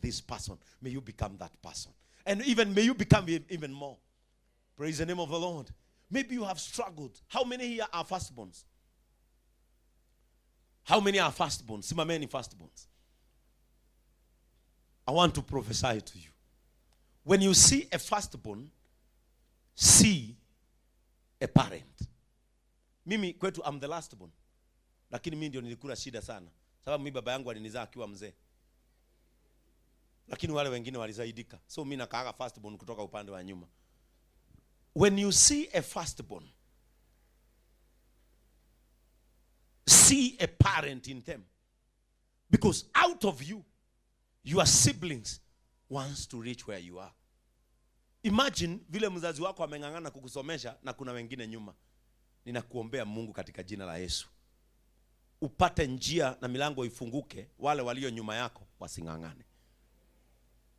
this person. May you become that person. And even may you become even more. Praise the name of the Lord. Maybe you have struggled. How many here are firstborns? How many are firstborns? Simameni firstborns. I want to prophesy to you. When you see a firstborn, see a parent. Mimi kwetu I'm the lastborn. Lakini mimi ndio nilikula shida sana. Sababu mimi baba yangu alinizaa akiwa mzee. Lakini wale wengine walizaidika. So mimi nakaaga firstborn kutoka upande wa nyuma. When you see a firstborn, see a parent in them. Because out of you, your siblings wants to reach where you are. Imagine vile mzazi wako ameng'ang'ana kukusomesha na kuna wengine nyuma. Ninakuombea Mungu katika jina la Yesu, upate njia na milango ifunguke, wale walio nyuma yako wasing'ang'ane.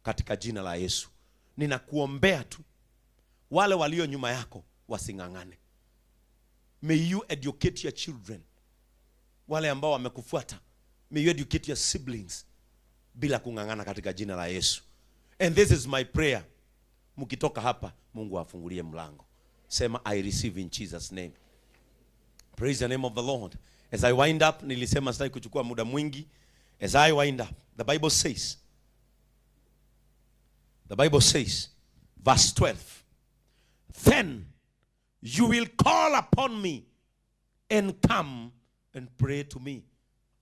Katika jina la Yesu. Ninakuombea tu wale walio nyuma yako wasing'ang'ane. May you educate your children. Wale ambao wamekufuata, may you educate your siblings bila kung'ang'ana katika jina la Yesu. And this is my prayer. Mkitoka hapa, Mungu afungulie mlango. Sema I receive in Jesus name. Praise the name of the Lord. As I wind up, nilisema sitaki kuchukua muda mwingi. As I wind up, the Bible says, verse 12, then you will call upon me and come and pray to me.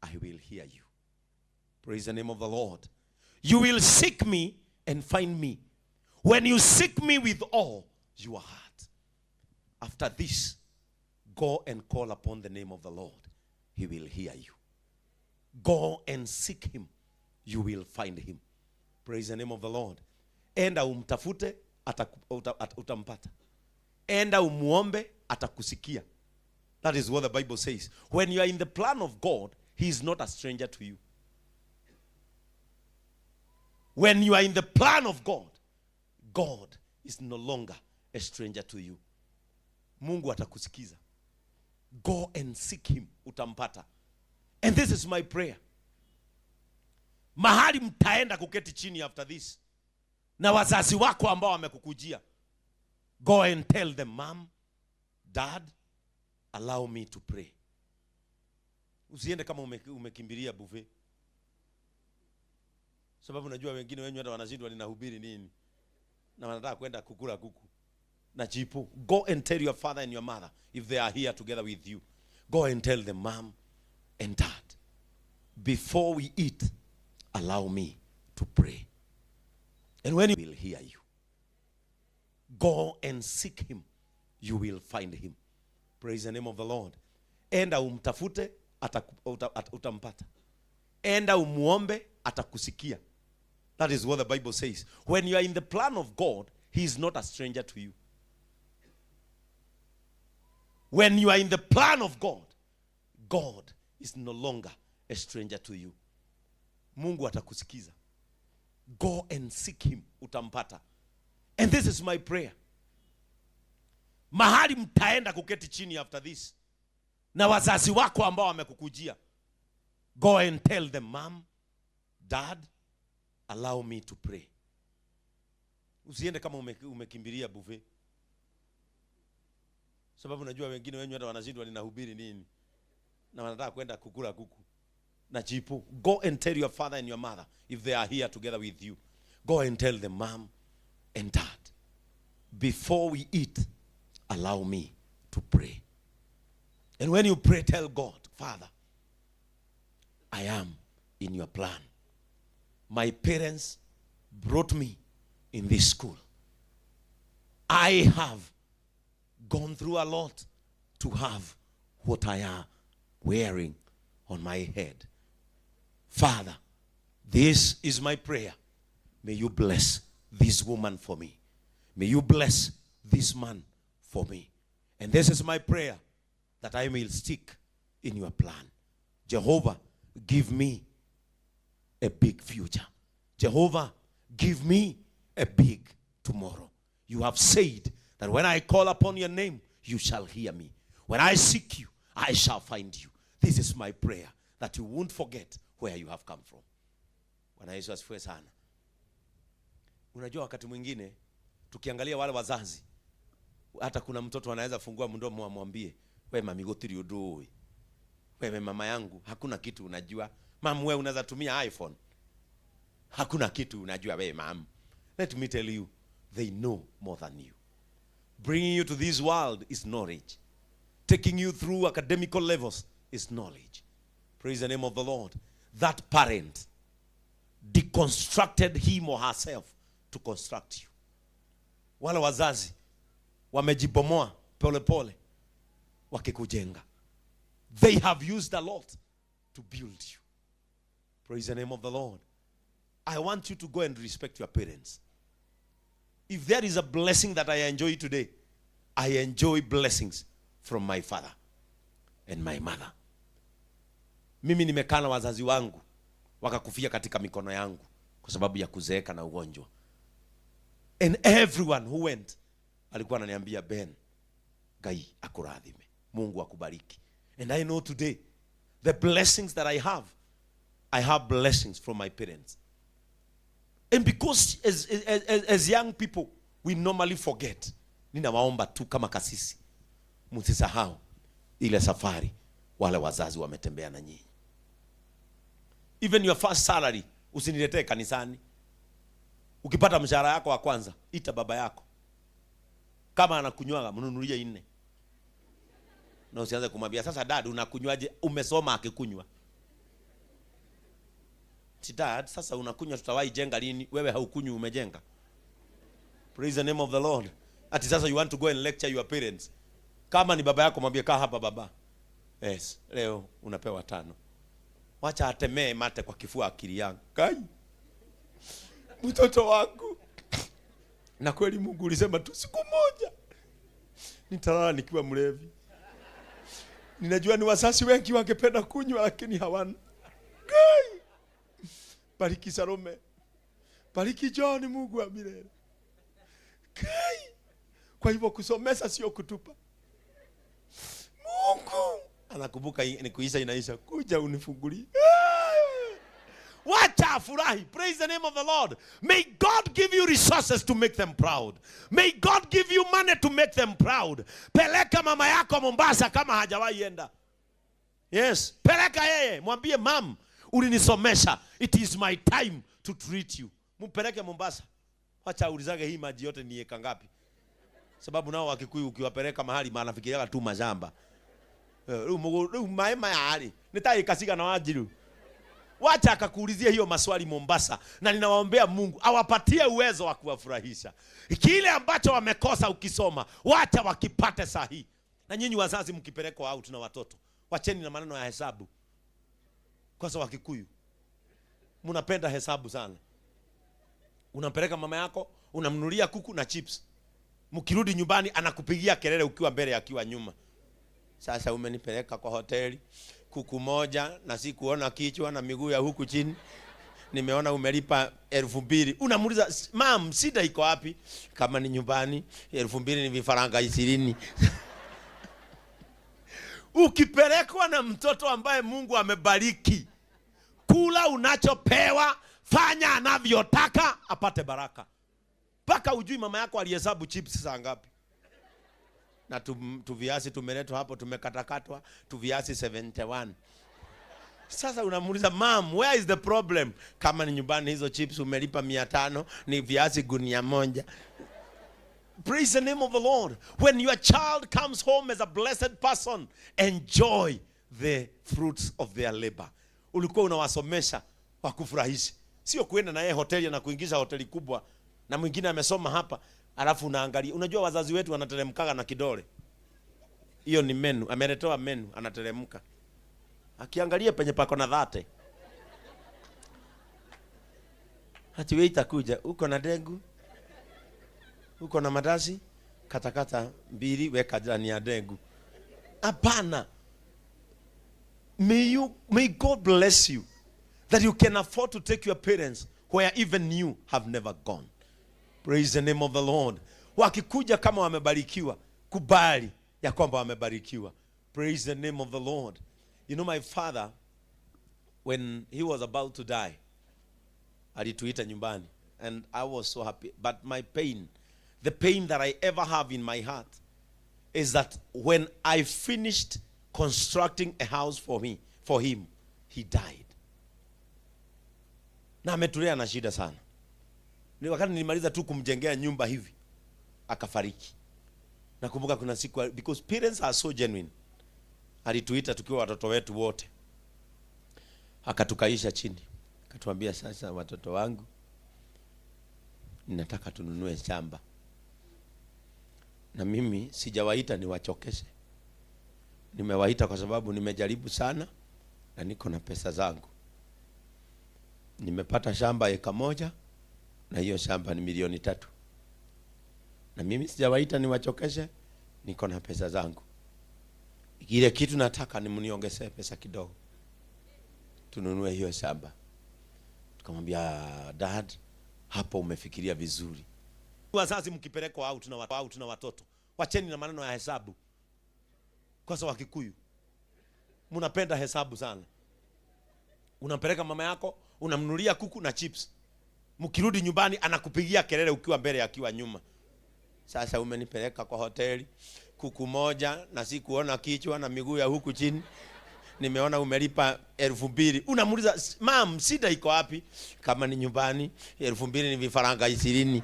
I will hear you. Praise the name of the Lord. You will seek me and find me when you seek me with all your heart. After this, go and call upon the name of the Lord. He will hear you. Go and seek him. You will find him. Praise the name of the Lord. Enda umtafute, utampata. Enda umuombe, atakusikia. That is what the Bible says. When you are in the plan of God, he is not a stranger to you. When you are in the plan of God, God is no longer a stranger to you. Mungu atakusikiza. Go and seek him, utampata. And this is my prayer. Mahali mtaenda kuketi chini after this, na wazazi wako ambao wamekukujia, go and tell them, Mom, Dad, allow me to pray. Usiende kama umekimbilia buffet. Sababu najua wengine wenyu hata wanashindwa ninahubiri nini, na wanataka kwenda kukula kuku na chipo. Go and tell your father and your mother, if they are here together with you, go and tell them, Mom and Dad, before we eat, allow me to pray. And when he will hear you, go and seek him, you will find him. Praise the name of the Lord. Enda umtafute, utampata. Enda umuombe, atakusikia. That is what the Bible says. When you are in the plan of God, he is not a stranger to you. When you are in the plan of God, God is no longer a stranger to you. Mungu atakusikiza. Go and seek him, utampata. And this is my prayer. Mahali mtaenda kuketi chini after this, na wazazi wako ambao wamekukujia, go and tell them, Mom, Dad, allow me to pray. Usiende kama umekimbilia buffet. Sababu najua wengine wenyu hata wanashindwa ninahubiri nini, na wanataka kwenda kukula kuku na chipo. Go and tell your father and your mother, if they are here together with you, go and tell them, Mom and Dad, before we eat, allow me to pray. And when you pray, tell God, Father, I am in your plan. My parents brought me in this school. I have gone through a lot to have what I am wearing on my head. Father, this is my prayer. May you bless this woman for me. May you bless this man for me. And this is my prayer, that I may stick in your plan. Jehovah, give me a big future. Jehovah, give me a big tomorrow. You have said that when I call upon your name, you shall hear me. When I seek you, I shall find you. This is my prayer, that you won't forget where you have come from. Bwana Yesu asifiwe sana. Unajua wakati mwingine tukiangalia wale wazazi, hata kuna mtoto anaweza fungua mdomo amwambie, wewe mami gotiri udoi, wewe mama yangu hakuna kitu unajua. Mama wewe unaweza tumia iPhone, hakuna kitu unajua wewe mama. Let me tell you, they know more than you. Bringing you to this world is knowledge. Taking you through academical levels is knowledge. Praise the name of the Lord. That parent deconstructed him or herself to construct you. Wale wazazi wamejibomoa pole pole wakikujenga. They have used a lot to build you. Praise the name of the Lord. I want you to go and respect your parents. If there is a blessing that I enjoy today, I enjoy blessings from my father and my mother. Mimi nimekaa na wazazi wangu wakakufia katika mikono yangu kwa sababu ya kuzeeka na ugonjwa. And everyone who went alikuwa ananiambia, Ben, Gai akuradhime, Mungu akubariki. And I know today the blessings that I have blessings from my parents. And because as young people we normally forget, ninawaomba tu kama kasisi, msisahau ile safari wale wazazi wametembea na nyinyi. Even your first salary usiniletee kanisani. Ukipata mshahara yako wa kwanza, ita baba yako. Kama anakunywa mnunulie 4. Na usianze kumwambia, sasa dad unakunywaje? Umesoma akikunywa. Si dad, sasa unakunywa tutawahi jenga lini? Wewe haukunywi umejenga. Praise the name of the Lord. Ati sasa you want to go and lecture your parents. Kama ni baba yako mwambie, kaa hapa baba. Yes, leo unapewa 5. Wacha atemee mate kwa kifua akili yangu. Kai, mtoto wangu. Na kweli Mungu ulisema tu siku moja nitalala nikiwa mlevi. Ninajua ni wazazi wengi wangependa kunywa lakini hawana. Kai, bariki Salome, bariki John, Mungu wa milele. Kai, kwa hivyo kusomesa sio kutupa. Mungu anakumbuka ni kuisha inaisha, kuja unifungulie. Wacha afurahi. Praise the name of the Lord. May God give you resources to make them proud. May God give you money to make them proud. Peleka mama yako Mombasa kama hajawahi enda. Yes, peleka yeye, mwambie mam, ulinisomesha, it is my time to treat you. Mpeleke Mombasa. Wacha ulizage hii maji yote ni eka ngapi? Sababu nao Wakikuyu ukiwapeleka mahali manafikiria tu majamba. Maema ya hali nitai kasika na wajiru. Wacha akakuulizia hiyo maswali Mombasa, na ninawaombea Mungu awapatie uwezo wa kuwafurahisha. Kile ambacho wamekosa ukisoma, wacha wakipate sahihi. Na nyinyi wazazi mkipelekwa out na watoto, wacheni na maneno ya hesabu. Kwa sababu Wakikuyu mnapenda hesabu sana. Unampeleka mama yako, unamnunulia kuku na chips. Mkirudi nyumbani anakupigia kelele ukiwa mbele akiwa nyuma. Sasa umenipeleka kwa hoteli, kuku moja na si kuona kichwa na miguu ya huku chini. Nimeona umelipa 2,000. Unamuuliza, "Mom, shida iko wapi?" Kama ni nyumbani, 2,000 ni vifaranga 20. Ukipelekwa na mtoto ambaye Mungu amebariki, kula unachopewa, fanya anavyotaka, apate baraka. Paka ujui mama yako alihesabu chips saa ngapi. Na tuviasi tumeletwa hapo tumekatakatwa, tuviasi 71. Sasa unamuuliza, "Mom, where is the problem?" Kama ni nyumbani hizo chips umelipa 500, ni viasi gunia moja. Praise the name of the Lord. When your child comes home as a blessed person, enjoy the fruits of their labor. Ulikuwa unawasomesha wakufurahisha. Sio kuenda na yeye hoteli na kuingiza hoteli kubwa na mwingine amesoma hapa, alafu unaangalia. Unajua wazazi wetu wanateremkaga na kidole. Hiyo ni menu, ameletoa menu, anateremka. Akiangalia penye pako na 30. Hati wewe itakuja, uko na dengu? Uko na madazi? Katakata 2 weka ndani ya dengu. Hapana. May God bless you that you can afford to take your parents where even you have never gone. Praise the name of the Lord. Wakikuja kama wamebarikiwa, kubali ya kwamba wamebarikiwa. Praise the name of the Lord. You know, my father, when he was about to die, alituita nyumbani. and I was so happy. But my pain, the pain that I ever have in my heart, is that when I finished constructing a house for him, he died. Na ametulea na shida sana. Ni wakati nilimaliza tu kumjengea nyumba hivi, akafariki. Nakumbuka kuna siku, because parents are so genuine, alituita tukiwa watoto wetu wote, akatukaisha chini, akatuambia, sasa watoto wangu, ninataka tununue shamba. Na mimi sijawaita niwachokeshe, nimewaita kwa sababu nimejaribu sana na niko na pesa zangu. Nimepata shamba eka moja, na hiyo shamba ni milioni 3. Na mimi sijawaita niwachokeshe, niko na pesa zangu. Ile kitu nataka ni mniongezee pesa kidogo, tununue hiyo shamba. Tukamwambia, dad, hapo umefikiria vizuri. Wazazi mkipelekwa out na watoto, wacheni na maneno ya hesabu. Kwa sababu Wakikuyu mnapenda hesabu sana. Unampeleka mama yako, unamnunulia kuku na chips. Mkirudi nyumbani anakupigia kelele ukiwa mbele akiwa nyuma. Sasa umenipeleka kwa hoteli, kuku moja na sikuona kichwa na miguu ya huku chini. Nimeona umelipa 2,000. Unamuuliza, mam, shida iko wapi? Kama ni nyumbani, 2,000 ni vifaranga 20.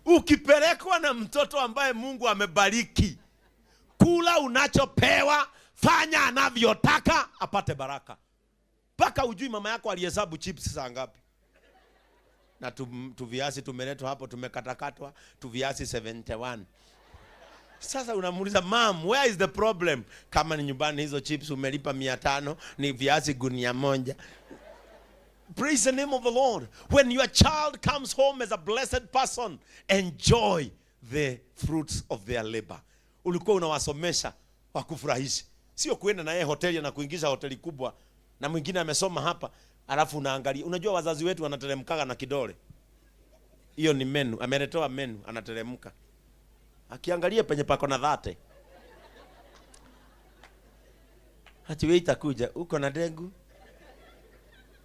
Ukipelekwa na mtoto ambaye Mungu amebariki, kula unachopewa, fanya anavyotaka, apate baraka. Paka ujui mama yako alihesabu chips saa ngapi. Na tuviasi tumeletwa hapo, tumekatakatwa, tuviasi 71. Sasa unamuuliza, mam, where is the problem? Kama ni nyumbani, hizo chips umelipa 500, ni viasi gunia moja. Praise the name of the Lord. When your child comes home as a blessed person, enjoy the fruits of their labor. Ulikuwa unawasomesha wakufurahisha, sio kuenda na yeye hoteli na kuingiza hoteli kubwa na mwingine amesoma hapa, alafu unaangalia. Unajua wazazi wetu wanateremkaga na kidole. Hiyo ni menu, ameletoa menu, anateremka. Akiangalia penye pako na 30. Hati wewe itakuja, uko na dengu,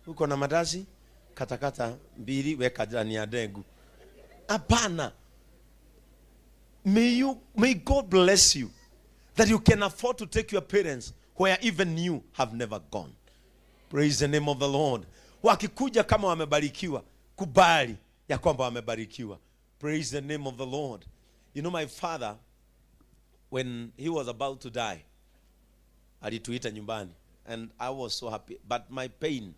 uko na madasi, katakata 2 weka ndani ya dengu. Hapana. May God bless you that you can afford to take your parents where even you have never gone. Praise the name of the Lord. Wakikuja kama wamebarikiwa, kubali ya kwamba wamebarikiwa. Praise the name of the Lord. You know, my father, when he was about to die, alituita nyumbani, and I was so happy. But my pain,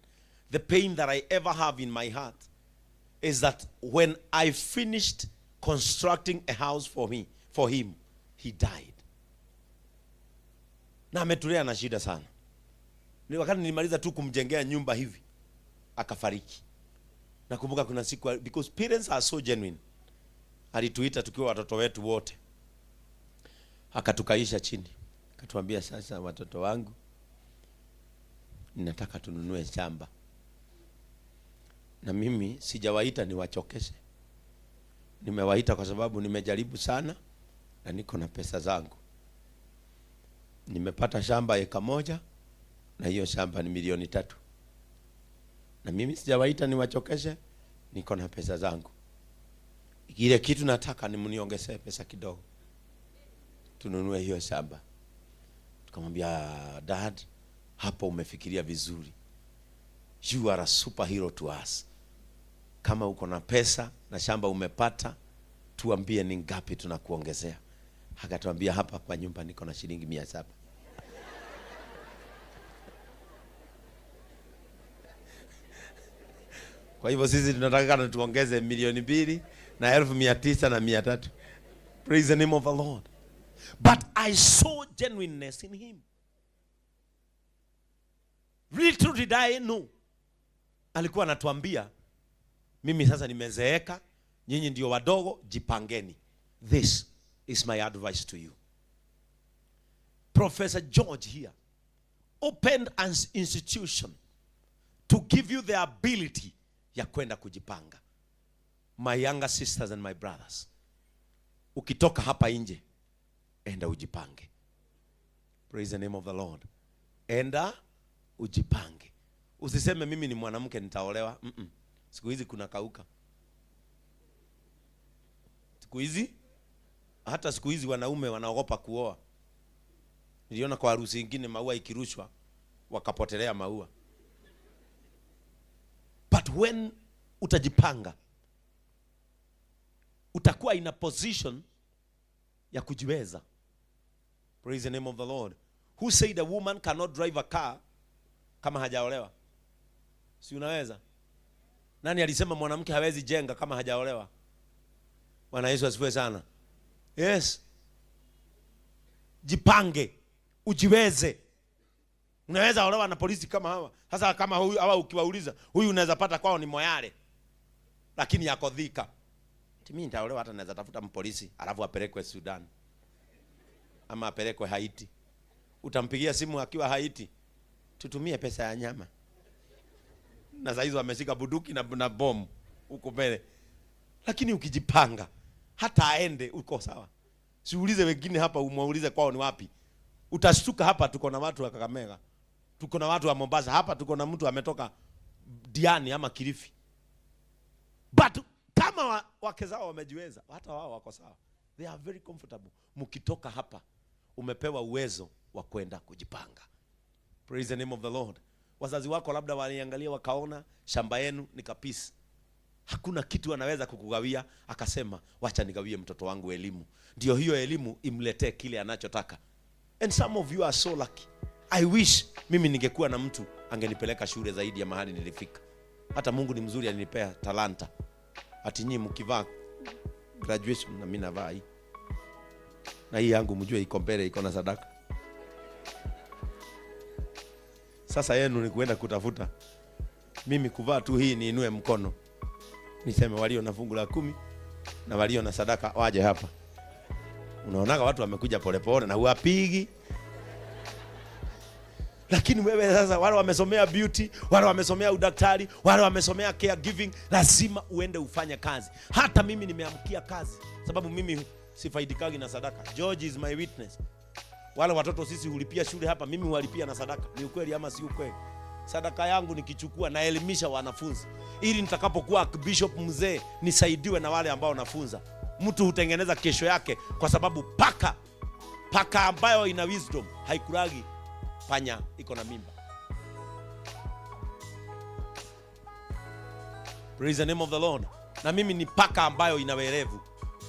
the pain that I ever have in my heart, is that when I finished constructing a house for him, he died. Na ametulea na shida sana. Ni wakati nilimaliza tu kumjengea nyumba hivi, akafariki. Nakumbuka kuna siku, because parents are so genuine, alituita tukiwa watoto wetu wote, akatukaisha chini, akatuambia, sasa watoto wangu, ninataka tununue shamba. Na mimi sijawaita niwachokeshe, nimewaita kwa sababu nimejaribu sana na niko na pesa zangu. Nimepata shamba eka moja, na hiyo shamba ni milioni 3. Na mimi sijawaita niwachokeshe, niko na pesa zangu. Ile kitu nataka ni mniongezee pesa kidogo, tununue hiyo shamba. Tukamwambia, dad, hapo umefikiria vizuri. You are a superhero to us. Kama uko na pesa na shamba umepata, tuambie ni ngapi tunakuongezea. Akatuambia, hapa kwa nyumba niko na shilingi 700. Kwa hivyo sisi tunataka tuongeze 2,000,000 na 1,900 na 300. Praise the name of the Lord. But I saw genuineness in him. Little did I know. Alikuwa anatuambia, mimi sasa nimezeeka, nyinyi ndio wadogo, jipangeni. This is my advice to you. Professor George here opened an institution to give you the ability ya kwenda kujipanga. My younger sisters and my brothers, ukitoka hapa nje, enda ujipange. Praise the name of the Lord. Enda ujipange. Usiseme mimi ni mwanamke nitaolewa. Siku hizi kuna kauka. Siku hizi hata siku hizi wanaume wanaogopa kuoa. Niliona kwa harusi nyingine maua ikirushwa wakapotelea maua. But when utajipanga, utakuwa in a position ya kujiweza. Praise the name of the Lord. Who said a woman cannot drive a car kama hajaolewa? Si unaweza? Nani alisema mwanamke hawezi jenga kama hajaolewa? Bwana Yesu asifiwe sana. Yes. Jipange, ujiweze. Unaweza olewa na polisi kama hawa. Sasa kama huyu hawa ukiwauliza, huyu unaweza pata kwao ni Moyale. Lakini yako Thika. Mimi nitaolewa hata naweza tafuta mpolisi, alafu apelekwe Sudan. Ama apelekwe Haiti. Utampigia simu akiwa Haiti, tutumie pesa ya nyama. Na sasa hizo ameshika bunduki na bomu huko mbele. Lakini ukijipanga, hata aende uko sawa. Siulize wengine hapa, umuulize kwao ni wapi. Utashtuka hapa tuko na watu wa Kakamega. Tuko na watu wa Mombasa, hapa tuko na mtu ametoka Diani ama Kilifi. But kama wake zao wamejiweza, hata wao wako sawa. They are very comfortable. Mkitoka hapa umepewa uwezo wa kwenda kujipanga. Praise the name of the Lord. Wazazi wako labda waliangalia wakaona shamba yenu ni kapisi. Hakuna kitu anaweza kukugawia, akasema wacha nigawie mtoto wangu elimu. Ndio hiyo elimu imletee kile anachotaka. And some of you are so lucky. I wish mimi ningekuwa na mtu angenipeleka shule zaidi ya mahali nilifika. Hata Mungu ni mzuri, alinipea talanta. Ati nyinyi mkivaa graduation na mimi navaa hii. Na hii yangu mjue iko mbele, iko na sadaka. Sasa yenu ni kuenda kutafuta. Mimi kuvaa tu hii niinue mkono. Niseme walio na fungu la 10 na walio na sadaka waje hapa. Unaonaga watu wamekuja polepole na huwapigi. Lakini wewe sasa, wale wamesomea beauty, wale wamesomea udaktari, wale wamesomea caregiving, lazima uende ufanye kazi. Hata mimi nimeamkia kazi, sababu mimi sifaidikagi na sadaka. George is my witness. Wale watoto sisi hulipia shule hapa, mimi huwalipia na sadaka. Ni ukweli ama si ukweli? Sadaka yangu nikichukua na elimisha wanafunzi, ili nitakapokuwa bishop mzee nisaidiwe na wale ambao nafunza. Mtu hutengeneza kesho yake, kwa sababu paka ambayo ina wisdom haikulagi panya iko na mimba. Praise the name of the Lord. Na mimi ni paka ambayo ina werevu.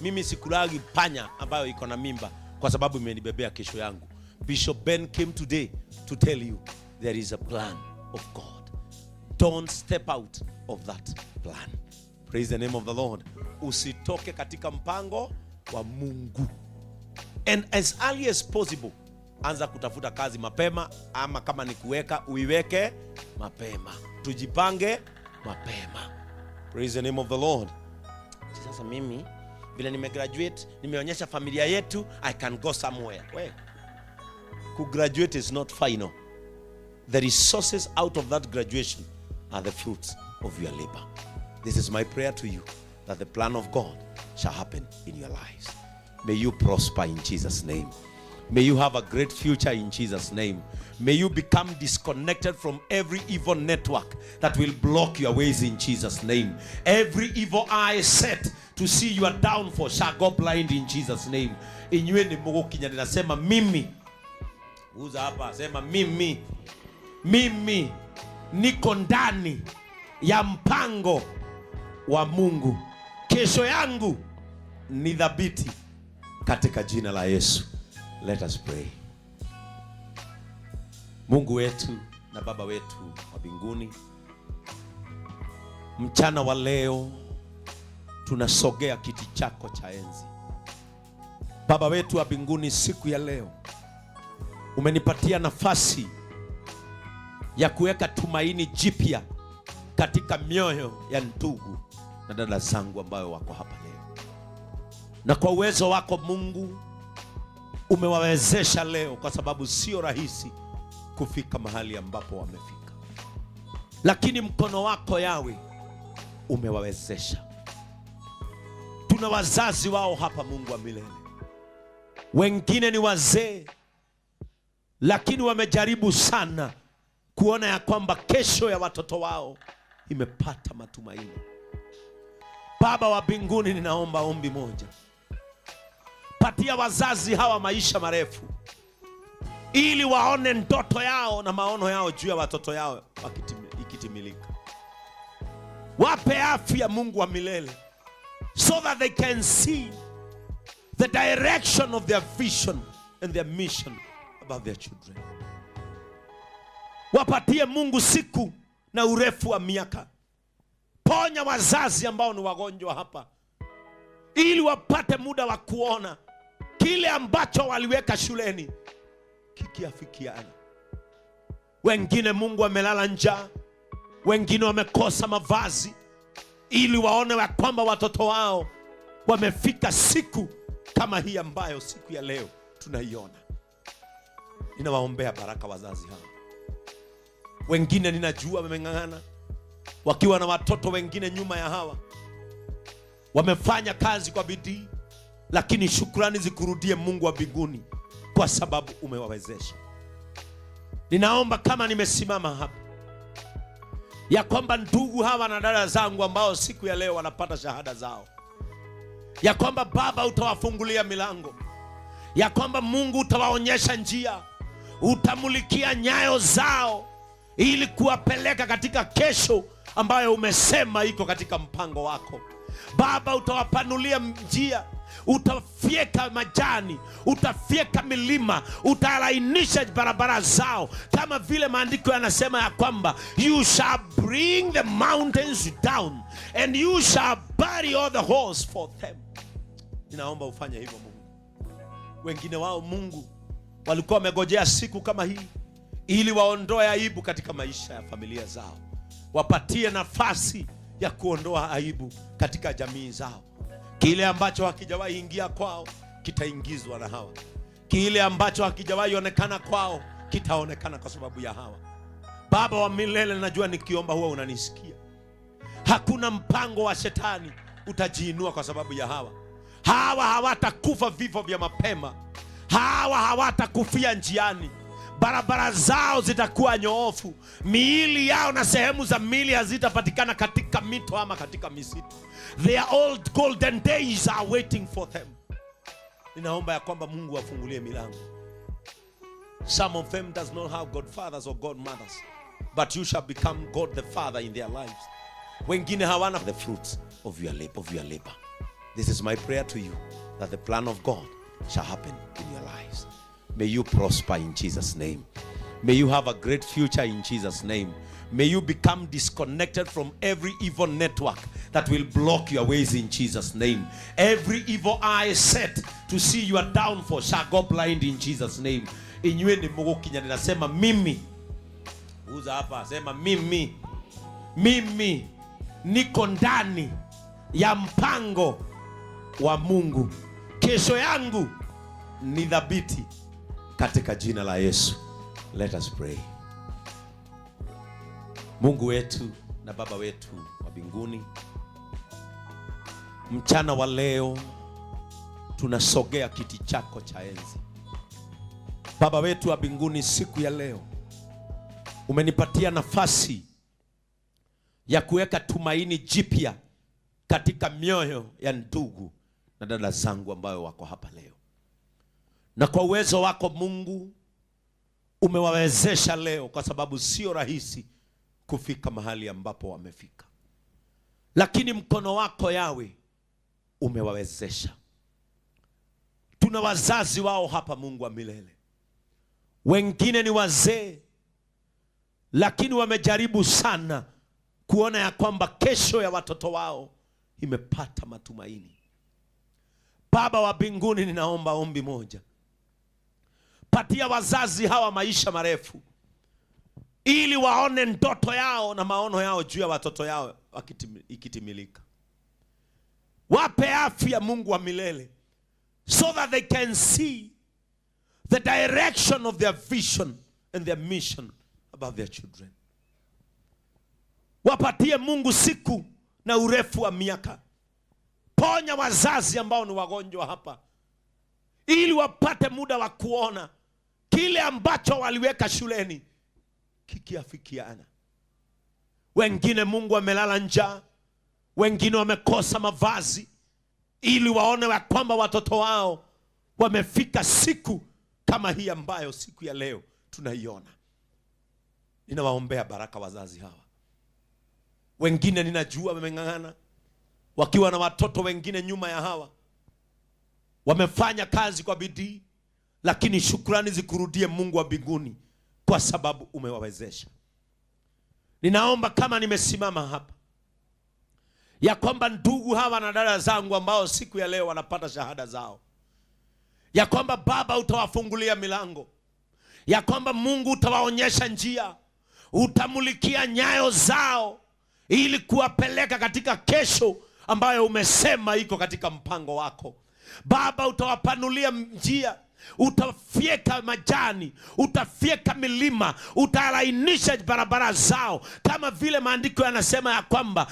Mimi sikulagi panya ambayo iko na mimba, kwa sababu imenibebea kesho yangu. Bishop Ben came today to tell you there is a plan of God. Don't step out of that plan. Praise the name of the Lord. Usitoke katika mpango wa Mungu. And as early as possible, anza kutafuta kazi mapema, ama kama ni kuweka uiweke mapema. Tujipange mapema. Praise the name of the Lord. Sasa mimi vile nimegraduate, nimeonyesha familia yetu I can go somewhere. Well, ku graduate is not final. The resources out of that graduation are the fruits of your labor. This is my prayer to you, that the plan of God shall happen in your lives. May you prosper in Jesus' name. May you have a great future in Jesus' name. May you become disconnected from every evil network that will block your ways in Jesus' name. Every evil eye set to see your downfall shall go blind in Jesus' name. Inywe ni Mungu kinyana sema mimi. Uza hapa sema mimi. Mimi niko ndani ya mpango wa Mungu. Kesho yangu ni dhabiti katika jina la Yesu. Let us pray. Mungu wetu na Baba wetu wa mbinguni, mchana wa leo tunasogea kiti chako cha enzi. Baba wetu wa mbinguni, siku ya leo umenipatia nafasi ya kuweka tumaini jipya katika mioyo ya ndugu na dada zangu ambao wako hapa leo. Na kwa uwezo wako Mungu umewawezesha leo, kwa sababu sio rahisi kufika mahali ambapo wamefika. Lakini mkono wako Yawe umewawezesha. Tuna wazazi wao hapa Mungu wa milele. Wengine ni wazee, lakini wamejaribu sana kuona ya kwamba kesho ya watoto wao imepata matumaini. Baba wa mbinguni, ninaomba ombi moja. Patia wazazi hawa maisha marefu, ili waone ndoto yao na maono yao juu ya watoto yao ikitimilika. Wape afya, Mungu wa milele, so that they can see the direction of their vision and their mission about their children. Wapatie Mungu siku na urefu wa miaka. Ponya wazazi ambao ni wagonjwa hapa, ili wapate muda wa kuona kile ambacho waliweka shuleni kikiafikiana. Wengine Mungu wamelala njaa, wengine wamekosa mavazi, ili waone ya kwamba watoto wao wamefika siku kama hii ambayo siku ya leo tunaiona. Ninawaombea baraka wazazi hao. Wengine ninajua wameng'ang'ana wakiwa na watoto wengine nyuma ya hawa, wamefanya kazi kwa bidii, lakini shukrani zikurudie Mungu wa mbinguni, kwa sababu umewawezesha. Ninaomba kama nimesimama hapa, ya kwamba ndugu hawa na dada zangu ambao siku ya leo wanapata shahada zao, ya kwamba Baba utawafungulia milango, ya kwamba Mungu utawaonyesha njia, utamulikia nyayo zao, ili kuwapeleka katika kesho ambayo umesema iko katika mpango wako. Baba, utawapanulia njia, utafyeka majani, utafyeka milima, utalainisha barabara zao, kama vile maandiko yanasema ya kwamba you shall bring the mountains down and you shall bury all the holes for them. Ninaomba ufanye hivyo Mungu. Wengine wao Mungu walikuwa wamegojea siku kama hii ili waondoe aibu katika maisha ya familia zao. Wapatie nafasi ya kuondoa aibu katika jamii zao. Kile ambacho hakijawahi ingia kwao kitaingizwa na hawa. Kile ambacho hakijawahi onekana kwao kitaonekana kwa sababu ya hawa. Baba wa milele, najua nikiomba huwa unanisikia. Hakuna mpango wa shetani utajiinua kwa sababu ya hawa. Hawa hawatakufa vifo vya mapema. Hawa hawatakufia njiani. Barabara zao zitakuwa nyoofu. Miili yao na sehemu za miili hazitapatikana katika mito ama katika misitu. Their old golden days are waiting for them. Ninaomba ya kwamba Mungu afungulie milango. Some of them does not have godfathers or godmothers, but you shall become God the Father in their lives. Wengine hawana the fruits of your labor. This is my prayer to you, that the plan of God shall happen in your lives. May you prosper in Jesus' name. May you have a great future in Jesus' name. May you become disconnected from every evil network that will block your ways in Jesus' name. Every evil eye set to see your downfall shall go blind in Jesus' name. Inywe ni Mungu kinya ninasema mimi. Uza hapa sema mimi. Mimi niko ndani ya mpango wa Mungu. Kesho yangu ni thabiti katika jina la Yesu. Let us pray. Mungu wetu na Baba wetu wa mbinguni, mchana wa leo tunasogea kiti chako cha enzi. Baba wetu wa mbinguni, siku ya leo umenipatia nafasi ya kuweka tumaini jipya katika mioyo ya ndugu na dada zangu ambao wako hapa leo. Na kwa uwezo wako Mungu umewawezesha leo, kwa sababu sio rahisi kufika mahali ambapo wamefika. Lakini mkono wako Yawe umewawezesha. Tuna wazazi wao hapa Mungu wa milele. Wengine ni wazee, lakini wamejaribu sana kuona ya kwamba kesho ya watoto wao imepata matumaini. Baba wa mbinguni, ninaomba ombi moja. Patia wazazi hawa maisha marefu, ili waone ndoto yao na maono yao juu ya watoto yao ikitimilika. Wape afya Mungu wa milele, so that they can see the direction of their vision and their mission about their children. Wapatie Mungu siku na urefu wa miaka. Ponya wazazi ambao ni wagonjwa hapa, ili wapate muda wa kuona kile ambacho waliweka shuleni kikiafikiana. Wengine Mungu amelala njaa, wengine wamekosa mavazi, ili waone ya kwamba watoto wao wamefika siku kama hii ambayo siku ya leo tunaiona. Ninawaombea baraka wazazi hawa. Wengine ninajua wameng'ang'ana wakiwa na watoto wengine nyuma ya hawa, wamefanya kazi kwa bidii, lakini shukrani zikurudie Mungu wa mbinguni kwa sababu umewawezesha. Ninaomba kama nimesimama hapa ya kwamba ndugu hawa na dada zangu ambao siku ya leo wanapata shahada zao, ya kwamba Baba utawafungulia milango, ya kwamba Mungu utawaonyesha njia, utamulikia nyayo zao ili kuwapeleka katika kesho ambayo umesema iko katika mpango wako. Baba utawapanulia njia, utafyeka majani, utafyeka milima, utalainisha barabara zao, kama vile maandiko yanasema ya kwamba